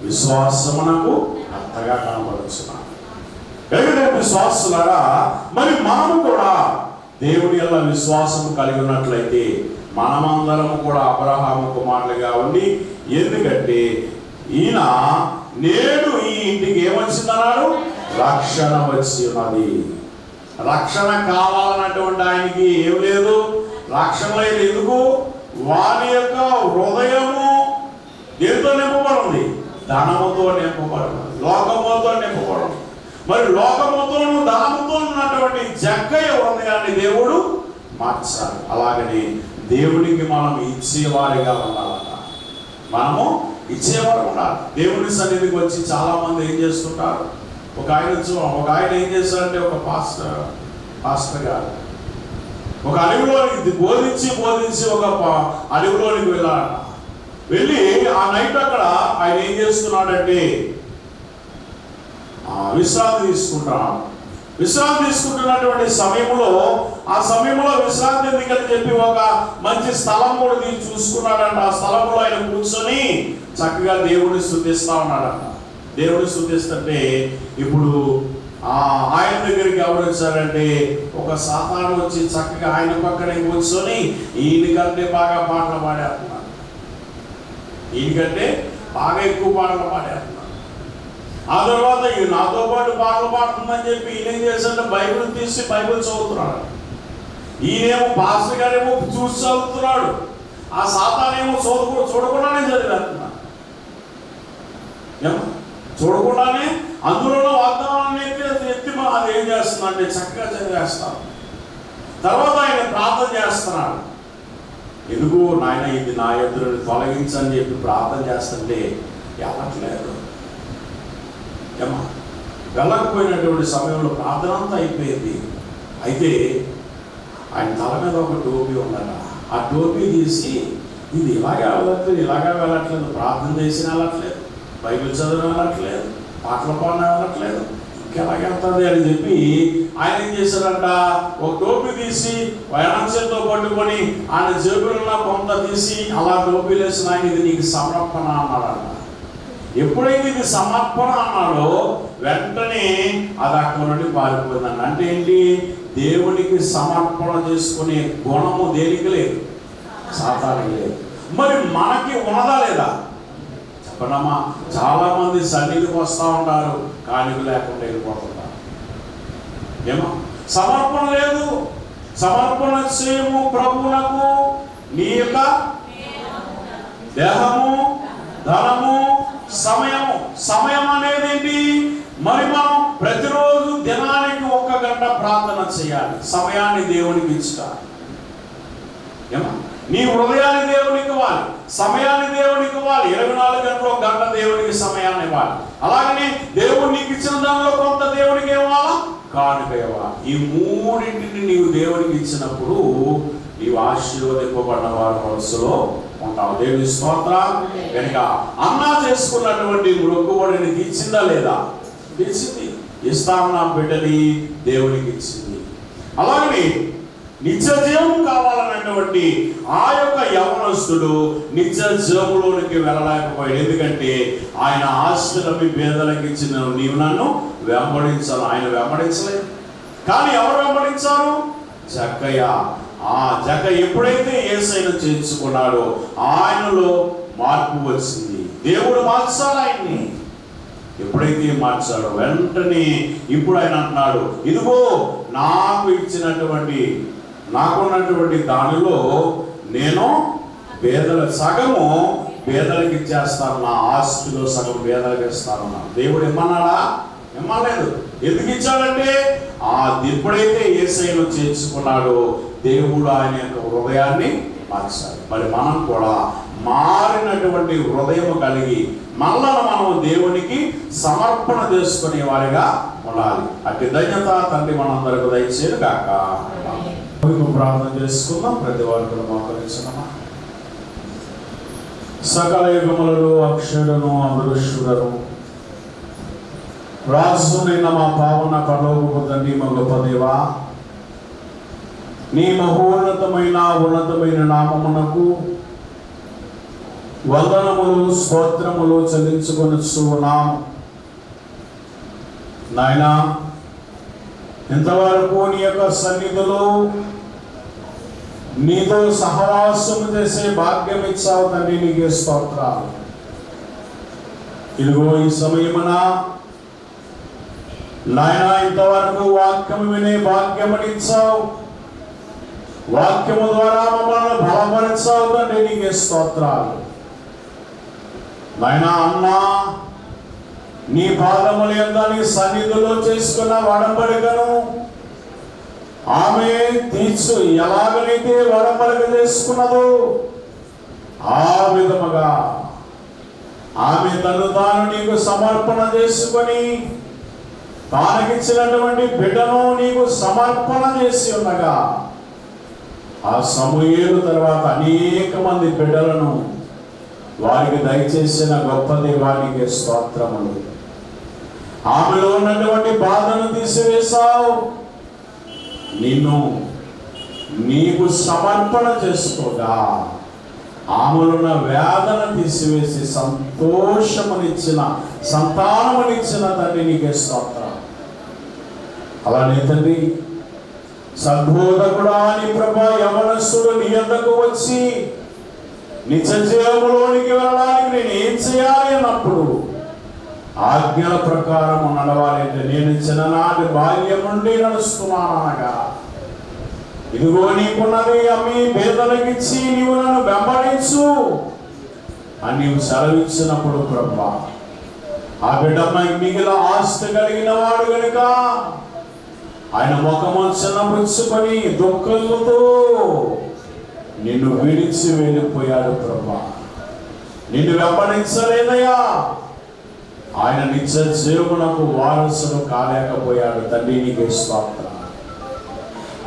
B: విశ్వాసమునకు అంతగా కనబడుచున్నాడు. విశ్వాసులారా, మరి మనము కూడా దేవుని ఎడల విశ్వాసము కలిగి ఉన్నట్లయితే మనమందరము కూడా అబ్రహాము కుమారులుగా ఉండి, ఎందుకంటే ఈయన నేడు ఈ ఇంటికి ఏమొచ్చిందన్నాడు? రక్షణ వచ్చి ఉన్నది. రక్షణ కావాలన్నటువంటి ఆయనకి ఏం లేదు, రక్షణ లేదు. ఎందుకు? వారి యొక్క హృదయము దేనితో నింపబడింది? ధనముతో నింపబడింది, లోకముతో నింపబడింది. మరి లోకముతోను ధనముతో ఉన్నటువంటి జక్కయ్య హృదయాన్ని దేవుడు మార్చాలి. అలాగని దేవుడికి మనం ఇచ్చేవారిగా ఉండాలట. మనము ఇచ్చేవారు ఉండాలి. దేవుని సన్నిధికి వచ్చి చాలా మంది ఏం చేస్తుంటారు? ఒక ఆయన ఏం చేస్తారంటే, ఒక పాస్టర్ గారు ఒక అడవిలోనికి బోధించి ఒక అడవిలోనికి వెళ్ళాడట. వెళ్ళి ఆ నైట్ అక్కడ ఆయన ఏం చేస్తున్నాడంటే విశ్రాంతి తీసుకుంటున్నాడు. విశ్రాంతి తీసుకుంటున్నటువంటి సమయంలో, ఆ సమయంలో విశ్రాంతి ఎందుకని చెప్పి ఒక మంచి స్థలం కూడా చూసుకున్నాడంట. ఆ స్థలంలో ఆయన కూర్చొని చక్కగా దేవుడిని స్తుతిస్తా ఉన్నాడంట. దేవుడిని స్తుతిస్తుంటే ఇప్పుడు ఆయన దగ్గరికి ఎవరు వచ్చారంటే ఒక సాతాను వచ్చి చక్కగా ఆయన పక్కనే కూర్చొని ఈయనకంటే బాగా పాటలు పాడేస్తున్నాడు, ఈయనకంటే బాగా ఎక్కువ పాటలు పాడేస్తున్నాడు. ఆ తర్వాత ఈ నాతో పాటు పాటలు పాడుతుందని చెప్పి ఈయన ఏం చేశాడంటే బైబిల్ తీసి బైబిల్ చదువుతున్నాడు. ఈయనేమో పాస్టర్ గారేమో చూసి చదువుతున్నాడు, ఆ సాతానేమో చూడకుండానే చదివేస్తున్నాడు. చూడకుండానే అందులో వాగ్దానాన్ని ఎత్తి అది ఏం చేస్తుందంటే చక్కగా చదివేస్తాడు. తర్వాత ఆయన ప్రార్థన చేస్తున్నాడు. ఎందుకు నాయన ఇది నా ఎదురుని తొలగించని చెప్పి ప్రార్థన చేస్తుంటే వెళ్ళట్లేదు. వెళ్ళకపోయినటువంటి సమయంలో ప్రార్థన అంతా అయిపోయింది. అయితే ఆయన తల మీద ఒక టోపీ ఉందట. ఆ టోపీ తీసి ఇది ఇలాగే వెళ్ళట్లేదు, ప్రార్థన చేసిన వెళ్ళట్లేదు, బైబిల్ చదవడం వెళ్ళట్లేదు, పాటలు పాడడం వెళ్ళట్లేదు, ఇంకెలాగెళ్తుంది అని చెప్పి ఆయన ఏం చేశారంట, ఒక టోపీ తీసి వైరాంశంతో పట్టుకొని ఆయన జేబులో కొంత తీసి అలా టోపీలు వేసిన ఆయన ఇది నీకు సమర్పణ అన్నాడంట. ఎప్పుడైతే ఇది సమర్పణ అన్నాడో వెంటనే అది అక్కడ నుండి పారిపోయిందండి. అంటే ఏంటి, దేవునికి సమర్పణ చేసుకునే గుణము దేనికి లేదు, సాతానికి లేదు. మరి మనకి ఉన్నదా లేదా చెప్పండమ్మా. చాలా మంది సన్నిధికి వస్తూ ఉంటారు, కానుక లేకుండా వెళ్ళిపోతుంటారు. ఏమో సమర్పణ లేదు. సమర్పణ చేయము ప్రభువునకు నీ యొక్క దేహము, ధనము, సమయము. సమయం అనేది ఏంటి, మరి మనం ప్రతిరోజు దినానికి 1 గంట ప్రార్థన చేయాలి. సమయాన్ని దేవునికి ఇచ్చుట. ఏమా నీ హృదయాన్ని దేవునికి ఇవ్వాలి, సమయాన్ని దేవునికి ఇవ్వాలి. 24 గంటలు 1 గంట దేవునికి సమయాన్ని ఇవ్వాలి. అలాగనే దేవుడు నీకు ఇచ్చిన దానిలో కొంత దేవునికి ఇవ్వాలా, కానుక ఇవ్వాలి. ఈ మూడింటిని నీవు దేవునికి ఇచ్చినప్పుడు నీవు ఆశీర్వదింపబడిన వారి మనసులో ఉంటావు. దేవుని స్తోత్రం. కనుక అన్నా చేసుకున్నటువంటి మొక్కుబడిని తీర్చిందా లేదా, తీర్చింది. ఇస్తాను నా బిడ్డని దేవునికి ఇచ్చింది. అలాగని నిత్య జీవం కావాలన్నటువంటి ఆ యొక్క యవనస్తుడు నిత్య జీవంలోనికి వెళ్ళలేకపోయాడు. ఎందుకంటే ఆయన ఆస్తులవి పేదలకు ఇచ్చిన నీవు నన్ను వెంబడించాలి. ఆయన వెంబడించలేదు, కానీ ఎవరు వెంబడించారు, జక్కయ్య. ఆ జక్క ఎప్పుడైతే యేసయ్యను చేర్చుకున్నాడో ఆయనలో మార్పు వచ్చింది. దేవుడు మార్చాడు ఆయన్ని. ఎప్పుడైతే మార్చాడో వెంటనే ఇప్పుడు ఆయన అంటున్నాడు, ఇదిగో నాకున్నటువంటి దానిలో నేను సగము పేదలకు ఇచ్చేస్తాను, నా ఆస్తిలో సగం పేదలకు ఇస్తాను. దేవుడు ఇమ్మన్నాడా, ఇమ్మలేదు. ఎందుకు ఇచ్చాడంటే ఎప్పుడైతే యేసయ్యను చేర్చుకున్నాడో దేవుడు ఆయన యొక్క హృదయాన్ని మార్చాడు. మరి మనం కూడా మారినటువంటి హృదయం కలిగి మళ్ళా మనం దేవునికి సమర్పణ చేసుకునే వారిగా ఉండాలి. అట్టి ధన్యత తండ్రి మనందరికీ దయచేయను కాక. ప్రార్థన చేసుకుందాం. ప్రతి వారికి మోకరించుదామా. సకల యుగములలో అక్షరులను అదృశ్యులను రాజునైన మా పావన పరలోకపు తండ్రి, మా గొప్ప దేవా, నీ ఉన్నతమైన నామమునకు వందనములు స్తోత్రములు చెల్లించుకొనుచున్నాము. నాయనా, ఇంతవరకు నీ యొక్క సన్నిధిలో నీతో సహవాసం చేసే భాగ్యం ఇచ్చావు తండ్రి, నీకే స్తోత్రాలు. ఇదిగో ఈ సమయమున నాయనా ఇంతవరకు వాక్యం వినే భాగ్యముని ఇచ్చావు. వాక్యము ద్వారా మమ్మల్ని బలపరిచావు తండ్రి, నీకే స్తోత్రాలు. నాయనా, అన్నా నీ పాదముల యందు నీ సన్నిధిలో చేసుకున్న వడంబడికను ఆమె తీర్చు ఎలాగనైతే వడంబడిక చేసుకున్నదో ఆ విధముగా ఆమె తాను నీకు సమర్పణ చేసుకొని తానకిచ్చినటువంటి బిడ్డను నీకు సమర్పణ చేసి ఉండగా ఆ సమూయేలు తర్వాత అనేక మంది బిడ్డలను వారికి దయచేసిన గొప్ప దేవానికి స్తోత్రములు. ఆమెలో ఉన్నటువంటి బాధను తీసివేశావు. నిన్ను నీకు సమర్పణ చేసుకోగా ఆమెలున్న వేదన తీసివేసి సంతోషమునిచ్చిన సంతానమునిచ్చిన తండ్రి నీకే స్తోత్రం. అలానే తండ్రి, సద్బోధకుడా నీ ప్రభా యవనస్తుడు నీ యొద్దకు వచ్చి నిత్య జీవములోనికి వెళ్ళడానికి నేను ఏం చేయాలి అన్నప్పుడు ఆజ్ఞల ప్రకారం నడవాలంటే నేను చిన్ననాటి బాల్యం నుండి నడుస్తున్నాను అనగా, ఇదిగో నీకున్నది అమ్మి పేదలకిచ్చి నీవు నన్ను వెంబడించు అని నీవు సెలవిచ్చినప్పుడు ప్రభా, ఆ బిడ్డ మిగిలిన ఆస్తి కలిగిన వాడు గనుక ఆయన ముఖము చిన్నపుచ్చుకొని దుఃఖంతో నిన్ను విడిచి వెళ్ళిపోయాడు ప్రభా. నిన్ను వెంబడించలేదయ్యా. ఆయన నిత్య జీవమునకు వారసును కాలేకపోయాడు. తండ్రి నీకే స్తోత్రం.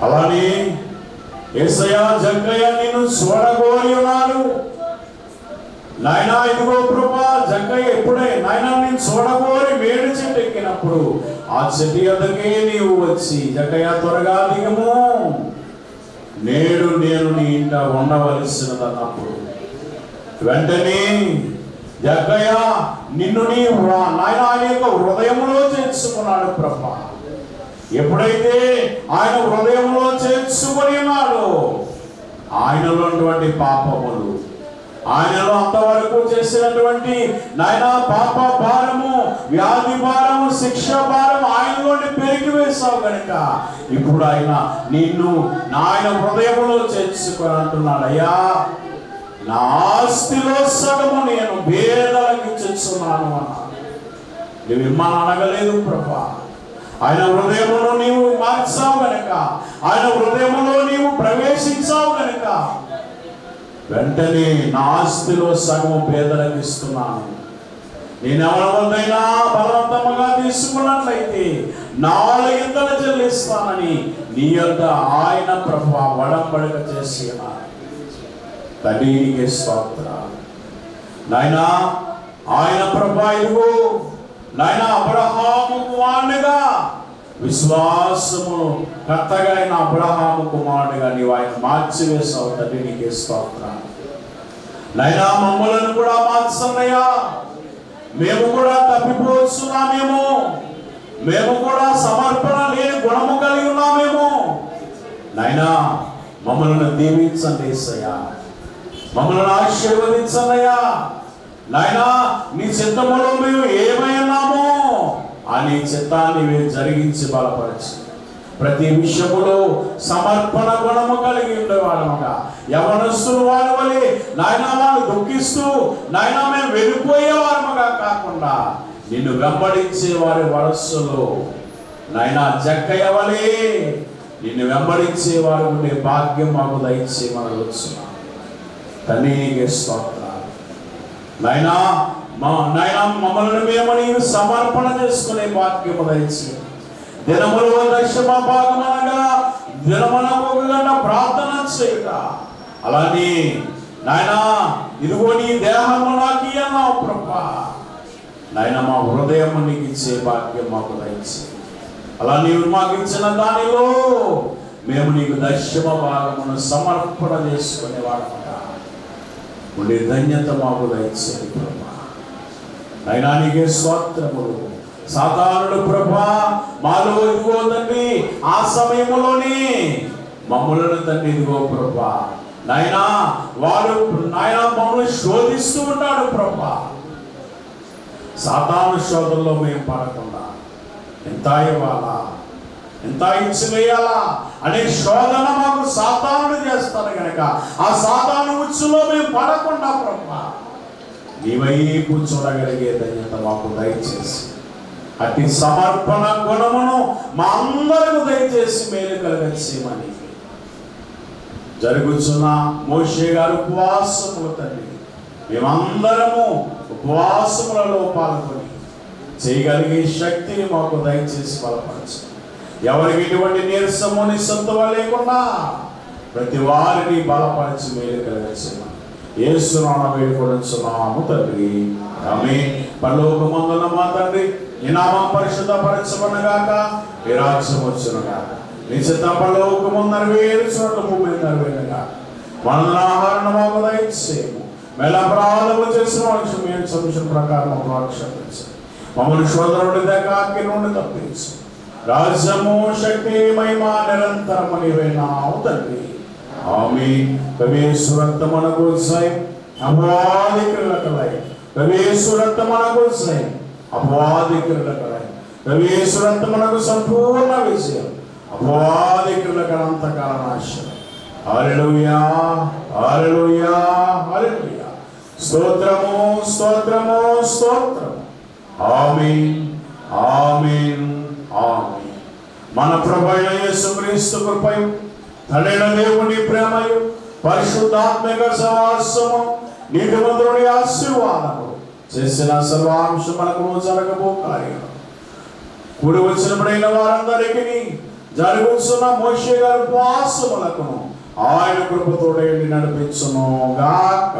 B: అలానే యేసయ్యా జక్కయ్య నిన్ను చూడగోరి ఉన్నాడు. నాయనా ఇదిగో ప్రభా, జక్కయ్య ఎప్పుడే నాయనా నేను చూడగోరి వేడి చెట్టు ఎక్కినప్పుడు ఆ చెట్టు యొద్దకే నీవు వచ్చి, జక్కయ్య త్వరగా దిగము, నేడు నేను నీ ఇంట ఉండవలసినదన్నప్పుడు వెంటనే జక్కయ్య నిన్ను నీ నాయన ఆయన యొక్క హృదయంలో చేర్చుకున్నాడు ప్రభా. ఎప్పుడైతే ఆయన హృదయంలో చేర్చుకొని ఉన్నాడో ఆయనలో ఉన్నటువంటి పాపములు, ఆయనలో అంతవరకు చేసినటువంటి నాయన పాప భారము, వ్యాధి భారము, శిక్ష భారం ఆయనలోని పెరిగి వేశావు కనుక ఇప్పుడు ఆయన నిన్ను ఆయన హృదయంలో చేర్చుకొని అంటున్నాడు, అయ్యా నా ఆస్తిలో సగము నేను పేదలకు ఇచ్చుచున్నాను అన్నాడు. నువ్వు ఇమ్మని అనగలేదు ప్రభా. ఆయన హృదయములో నీవు మార్చావు గనుక, ఆయన హృదయములో నీవు ప్రవేశించావు గనుక వెంటనే నా ఆస్తిలో సగము పేదలకు ఇస్తున్నాను. నేను ఎవరి వద్దైనా బలవంతముగా తీసుకున్నట్లయితే 4 ఇంతలు చెల్లిస్తానని నీ యొద్ద ఆయన ప్రభా వడంబడిక చేసి తండ్రి నీకే స్తోత్రాలు. నాయనా ఆయన ప్రభా ఇదిగో నాయన అబ్రహాము కుమారునిగా, విశ్వాసము కర్తగా అయిన అబ్రహాము కుమారునిగా నీవు ఆయన మార్చివేసావు. తండ్రి నీకే స్తోత్రాలు. నాయనా మమ్మలను కూడా మార్చన్నయ్యా. మేము కూడా తప్పిపోతున్నామేమో, మేము కూడా సమర్పణ లేని గుణము కలిగి ఉన్నామేమో. నాయనా మమ్మల్ని దీవించండి యేసయ్యా, మమ్మల్ని ఆశీర్వదించన్నయ్యా. నాయనా నీ చిత్తములో మేము ఏమైనామో ఆ నీ చిత్తాన్ని మేము జరిగించి బలపరచు. ప్రతి విషయములో సమర్పణ గుణము కలిగి ఉండేవాడముగా, యవనస్తులు వారి వలె నాయనా వాళ్ళు దుఃఖిస్తూ నాయనా మేము వెళ్ళిపోయేవారముగా కాకుండా నిన్ను వెంబడించే వారి వరస్సులో నాయనా జక్కయ్య వలె నిన్ను వెంబడించే వారు ఉండే భాగ్యం మాకు దయచేయమని వచ్చున్నాం. తండ్రి నీకే స్తోత్రాలు. నాయనా మమ్మల్ని మేము నీవు సమర్పణ చేసుకునే భాగ్యము దయచేయి. దినములో దశమ భాగమనగా దినమునకు 1 గంట ప్రార్థన చేయుట. అలానే నాయనా ఇదిగో నీ దేహము నాకు ఇయ్యన్నావు ప్రభా. నాయనా మా హృదయము నీకు ఇచ్చే భాగ్యం మాకు దయచేయి. అలా నీవు మాకు ఇచ్చిన దానిలో మేము నీకు దశమ భాగమును సమర్పణ చేసుకునే వాడముగా ఉండే ధన్యత మాకు దయచేయి ప్రభా. నాయనా నీకే స్తోత్రములు. సాతానుడు ప్రభా మాలో ఇదిగో తండ్రి ఆ సమయంలోనే మమ్మలను తండ్రి ఇదిగో ప్రభా నాయనా వాడు నాయనా మమ్మల్ని శోధిస్తూ ఉంటాడు ప్రభా. సాతాను శోధనలో మేము పడకుండా ఎంత ఇవ్వాలా, ఎంత ఇచ్చివేయాలా అనే శోధన మాకు సాతానుడు చేస్తాడు కనుక ఆ సాతాను ఉచ్చులో మేము పడకుండా ప్రభా నీ వైపు చూడగలిగే ధన్యత మాకు దయచేసి అతి సమర్పణ గుణమును మా అందరకు దయచేసి మేలు కలగచేయమని జరుగుతున్న మోషే గారు ఉపవాసములు తండ్రి మేమందరము ఉపవాసములలో పాల్గొని చేయగలిగే శక్తిని మాకు దయచేసి బలపరచు. ఎవరికి ఎటువంటి నీరసము నిస్సత్తువ లేకుండా ప్రతి వారిని బలపరిచి మేలు కలగచేయమని యేసు నామమున వేడుకొనుచున్నాము తండ్రి, ఆమేన్. పరలోకమందున్న మా తండ్రి, నీ నామం పరిశుద్ధపరచబడునుగాక, నీ రాజ్యం వచ్చునుగాక, నీ చిత్తం పరలోకమందు నెరవేరుచున్నట్లు భూమి మీద నెరవేరునుగాక. మన ఆహారమును మాకు దయచేయము, మేల అపరాధము చేసిన వారికి మేము క్షమించిన ప్రకారం మాకు క్షమించండి, మమ్మల్ని శోధనల దాకా నుండి తప్పించు. రాజ్యము, శక్తి, మహిమ నిరంతరము నీవే నావు తండ్రి, ఆమేన్. యేసు రక్తమునకు జయం, అపవాది క్రియలకు లయం. యేసు రక్తమునకు జయం, అపవాది క్రియలకు లయం. యేసు రక్తమునకు సంపూర్ణ విజయం, అపవాది క్రియలకు అంతకాల నాశనం. హల్లెలూయా, హల్లెలూయా, హల్లెలూయా. స్తోత్రము, స్తోత్రము, స్తోత్రము. ఆమేన్, ఆమేన్, ఆమేన్. మన ప్రభువైన యేసుక్రీస్తు కృపయు, తండ్రైన దేవుని ప్రేమయు, పరిశుద్ధాత్మిక సహవాసము, నీతిమంతుని ఆశీర్వాదము, చేసిన సర్వాంశం మనకు జరగబో కార్యం. కూడి వచ్చినప్పుడైన వారందరికీ జరుగుతున్న మోషే గారి ఉపవాసములకును ఆయన కృపతోడే నడిపించును గాక.